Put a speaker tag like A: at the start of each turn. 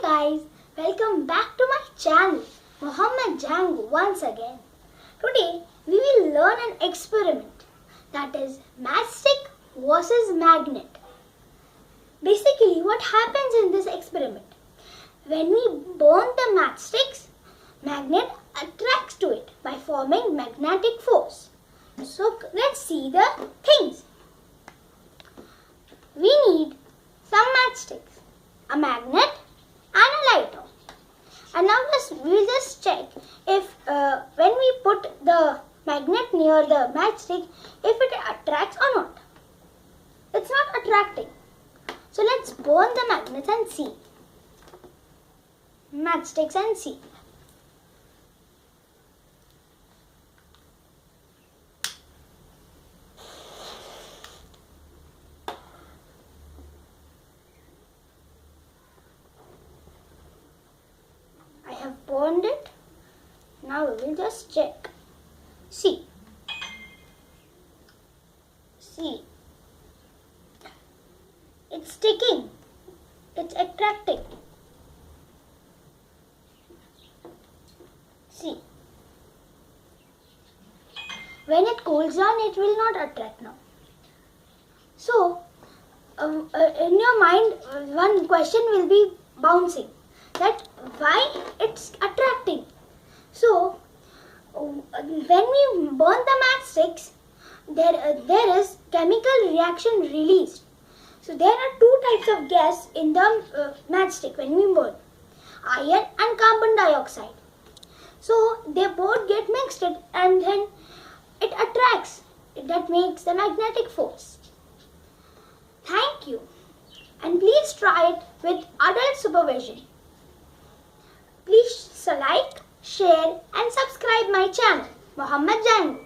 A: guys, welcome back to my channel, Mohammed Jangu once again. Today we will learn an experiment, that is matchstick versus magnet. Basically what happens in this experiment, when we burn the matchsticks, magnet attracts to it by forming magnetic force. So let's see the things. We need some matchsticks, a magnet and a lighter. And now we'll just check if when we put the magnet near the matchstick, if it attracts or not. It's not attracting. So let's burn the magnets and see. Matchsticks and see. I have burned it. Now we will just check. See. It's sticking. It's attracting. See. When it cools down, it will not attract now. So, in your mind, one question will be bouncing. That why it's attracting. So when we burn the matchsticks, there is chemical reaction released. So there are two types of gas in the matchstick when we burn, iron and carbon dioxide. So they both get mixed and then it attracts. That makes the magnetic force. Thank you, and please try it with adult supervision. Please like, share and subscribe my channel, Mohammed Jangu.